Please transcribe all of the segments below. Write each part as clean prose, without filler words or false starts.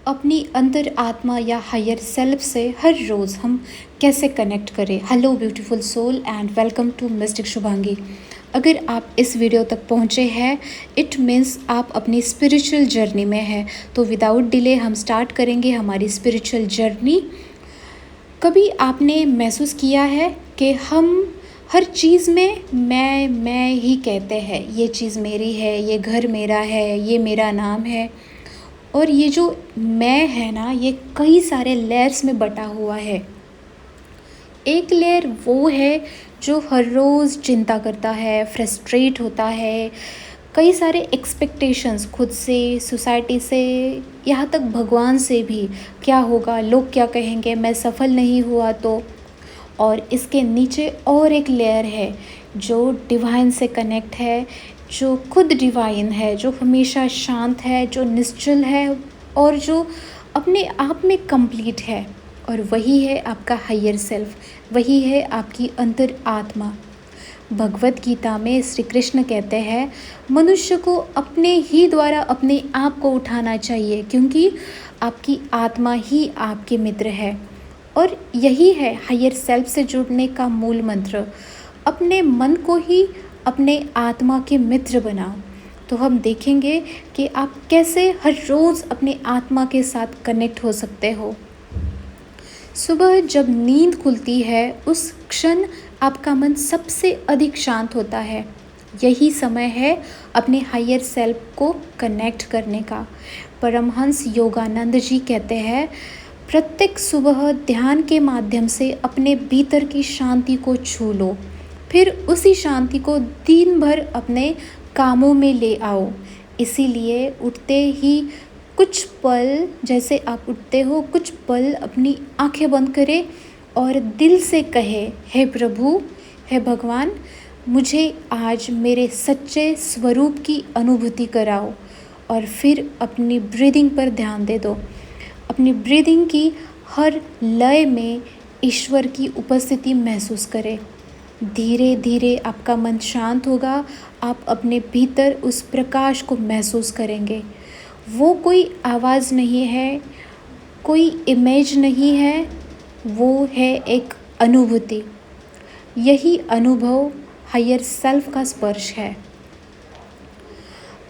अपनी अंतर आत्मा या हायर सेल्फ से हर रोज़ हम कैसे कनेक्ट करें। Hello beautiful soul and welcome to mystic Shubhangi. अगर आप इस वीडियो तक पहुँचे हैं इट मीन्स आप अपनी स्पिरिचुअल जर्नी में हैं। तो विदाउट डिले हम स्टार्ट करेंगे हमारी स्पिरिचुअल जर्नी। कभी आपने महसूस किया है कि हम हर चीज़ में मैं ही कहते हैं, ये चीज़ मेरी है, ये घर मेरा है, ये मेरा नाम है। और ये जो मैं है ना, ये कई सारे लेयर्स में बटा हुआ है। एक लेयर वो है जो हर रोज़ चिंता करता है, फ्रस्ट्रेट होता है, कई सारे एक्सपेक्टेशंस खुद से, सोसाइटी से, यहाँ तक भगवान से भी। क्या होगा, लोग क्या कहेंगे, मैं सफल नहीं हुआ तो। और इसके नीचे और एक लेयर है जो डिवाइन से कनेक्ट है, जो खुद डिवाइन है, जो हमेशा शांत है, जो निश्चल है और जो अपने आप में कंप्लीट है। और वही है आपका हायर सेल्फ, वही है आपकी अंतर आत्मा। भगवत गीता में श्री कृष्ण कहते हैं मनुष्य को अपने ही द्वारा अपने आप को उठाना चाहिए, क्योंकि आपकी आत्मा ही आपके मित्र है। और यही है हायर सेल्फ से जुड़ने का मूल मंत्र। अपने मन को ही अपने आत्मा के मित्र बनाओ। तो हम देखेंगे कि आप कैसे हर रोज़ अपने आत्मा के साथ कनेक्ट हो सकते हो। सुबह जब नींद खुलती है उस क्षण आपका मन सबसे अधिक शांत होता है। यही समय है अपने हायर सेल्फ को कनेक्ट करने का। परमहंस योगानंद जी कहते हैं प्रत्येक सुबह ध्यान के माध्यम से अपने भीतर की शांति को छू लो, फिर उसी शांति को दिन भर अपने कामों में ले आओ। इसीलिए उठते ही कुछ पल, जैसे आप उठते हो, कुछ पल अपनी आंखें बंद करें और दिल से कहे, हे प्रभु, हे भगवान, मुझे आज मेरे सच्चे स्वरूप की अनुभूति कराओ। और फिर अपनी ब्रीदिंग पर ध्यान दे दो। अपनी ब्रीदिंग की हर लय में ईश्वर की उपस्थिति महसूस करें। धीरे धीरे आपका मन शांत होगा, आप अपने भीतर उस प्रकाश को महसूस करेंगे। वो कोई आवाज़ नहीं है, कोई इमेज नहीं है, वो है एक अनुभूति। यही अनुभव हायर सेल्फ का स्पर्श है।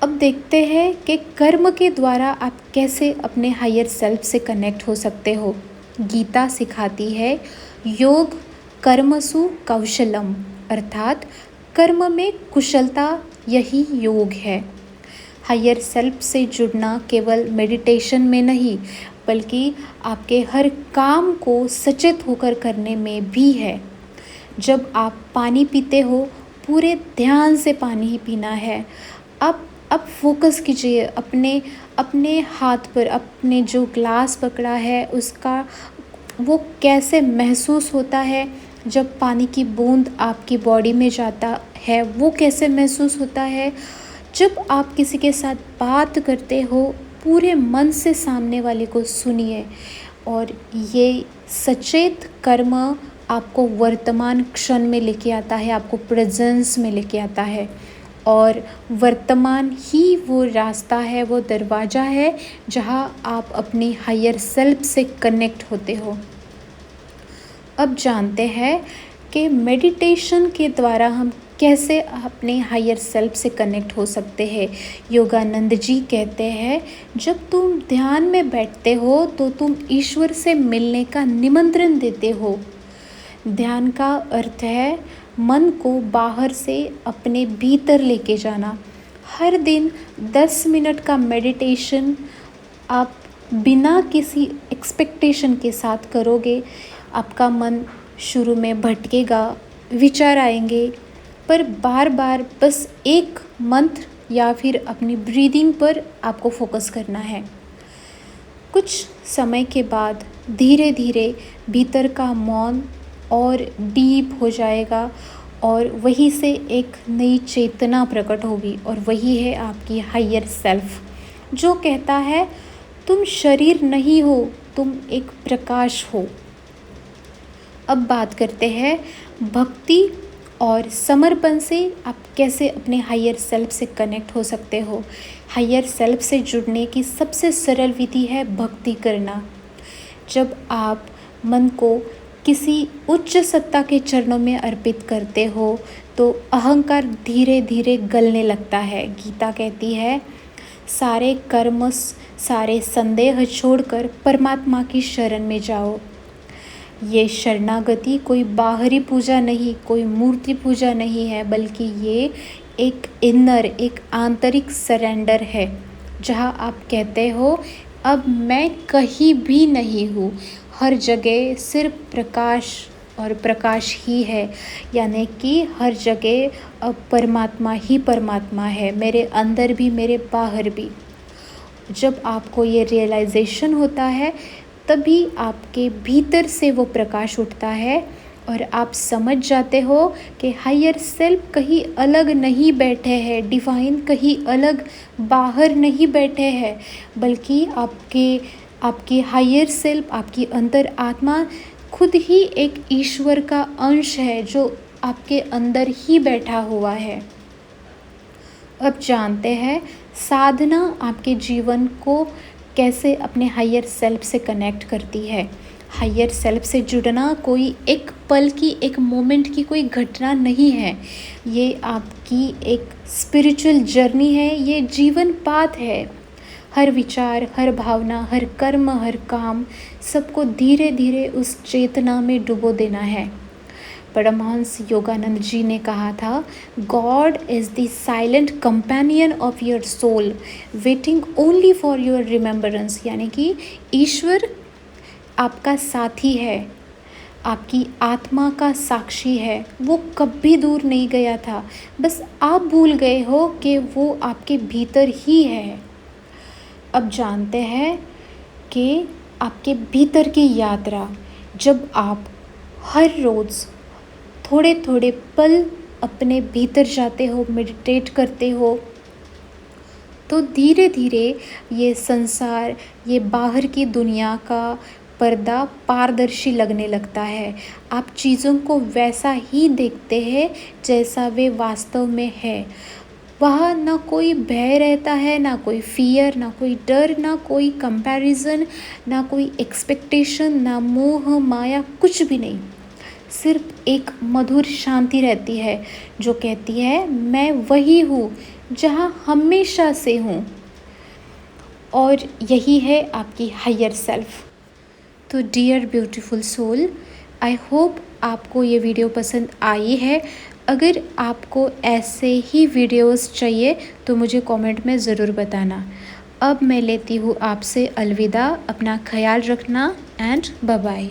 अब देखते हैं कि कर्म के द्वारा आप कैसे अपने हायर सेल्फ से कनेक्ट हो सकते हो। गीता सिखाती है योग कर्मसु कौशलम, अर्थात कर्म में कुशलता यही योग है। हायर सेल्फ से जुड़ना केवल मेडिटेशन में नहीं, बल्कि आपके हर काम को सचेत होकर करने में भी है। जब आप पानी पीते हो, पूरे ध्यान से पानी ही पीना है। अब फोकस कीजिए अपने अपने हाथ पर, अपने जो ग्लास पकड़ा है उसका वो कैसे महसूस होता है। जब पानी की बूंद आपकी बॉडी में जाता है वो कैसे महसूस होता है। जब आप किसी के साथ बात करते हो, पूरे मन से सामने वाले को सुनिए। और ये सचेत कर्म आपको वर्तमान क्षण में लेके आता है, आपको प्रेजेंस में लेके आता है। और वर्तमान ही वो रास्ता है, वो दरवाज़ा है जहाँ आप अपनी हायर सेल्फ से कनेक्ट होते हो। अब जानते हैं कि मेडिटेशन के द्वारा हम कैसे अपने हायर सेल्फ से कनेक्ट हो सकते हैं। योगानंद जी कहते हैं जब तुम ध्यान में बैठते हो तो तुम ईश्वर से मिलने का निमंत्रण देते हो। ध्यान का अर्थ है मन को बाहर से अपने भीतर लेके जाना। हर दिन 10 मिनट का मेडिटेशन आप बिना किसी एक्सपेक्टेशन के साथ करोगे। आपका मन शुरू में भटकेगा, विचार आएंगे, पर बार बार बस एक मंत्र या फिर अपनी ब्रीदिंग पर आपको फोकस करना है। कुछ समय के बाद धीरे धीरे भीतर का मौन और डीप हो जाएगा और वहीं से एक नई चेतना प्रकट होगी। और वही है आपकी हायर सेल्फ, जो कहता है तुम शरीर नहीं हो, तुम एक प्रकाश हो। अब बात करते हैं भक्ति और समर्पण से आप कैसे अपने हायर सेल्फ से कनेक्ट हो सकते हो। हायर सेल्फ से जुड़ने की सबसे सरल विधि है भक्ति करना। जब आप मन को किसी उच्च सत्ता के चरणों में अर्पित करते हो तो अहंकार धीरे धीरे गलने लगता है। गीता कहती है, सारे कर्म सारे संदेह छोड़कर परमात्मा की शरण में जाओ। ये शरणागति कोई बाहरी पूजा नहीं, कोई मूर्ति पूजा नहीं है, बल्कि ये एक इनर, एक आंतरिक सरेंडर है, जहाँ आप कहते हो अब मैं कहीं भी नहीं हूँ, हर जगह सिर्फ प्रकाश और प्रकाश ही है। यानी कि हर जगह अब परमात्मा ही परमात्मा है, मेरे अंदर भी मेरे बाहर भी। जब आपको ये रियलाइजेशन होता है तभी आपके भीतर से वो प्रकाश उठता है और आप समझ जाते हो कि हायर सेल्फ कहीं अलग नहीं बैठे हैं, डिवाइन कहीं अलग बाहर नहीं बैठे हैं, बल्कि आपके हायर सेल्फ, आपकी अंतर आत्मा खुद ही एक ईश्वर का अंश है जो आपके अंदर ही बैठा हुआ है। अब जानते हैं साधना आपके जीवन को कैसे अपने हायर सेल्फ से कनेक्ट करती है। हायर सेल्फ से जुड़ना कोई एक पल की, एक मोमेंट की कोई घटना नहीं है, ये आपकी एक स्पिरिचुअल जर्नी है, ये जीवन पाथ है। हर विचार, हर भावना, हर कर्म, हर काम, सबको धीरे धीरे उस चेतना में डुबो देना है। परमहंस योगानंद जी ने कहा था, God is the silent companion of your soul, waiting only for your remembrance. यानी कि ईश्वर आपका साथी है, आपकी आत्मा का साक्षी है, वो कभी दूर नहीं गया था, बस आप भूल गए हो कि वो आपके भीतर ही है। अब जानते हैं कि आपके भीतर की यात्रा, जब आप हर रोज़ थोड़े थोड़े पल अपने भीतर जाते हो, मेडिटेट करते हो, तो धीरे धीरे ये संसार, ये बाहर की दुनिया का पर्दा पारदर्शी लगने लगता है। आप चीज़ों को वैसा ही देखते हैं जैसा वे वास्तव में है। वहाँ ना कोई भय रहता है, ना कोई फियर, ना कोई डर, ना कोई कंपैरिजन, ना कोई एक्सपेक्टेशन, ना मोह माया, कुछ भी नहीं। सिर्फ एक मधुर शांति रहती है जो कहती है मैं वही हूँ जहाँ हमेशा से हूँ, और यही है आपकी हायर सेल्फ। तो dear beautiful soul, I hope आपको ये वीडियो पसंद आई है। अगर आपको ऐसे ही वीडियोस चाहिए तो मुझे कमेंट में ज़रूर बताना। अब मैं लेती हूँ आपसे अलविदा। अपना ख्याल रखना एंड बाय बाय।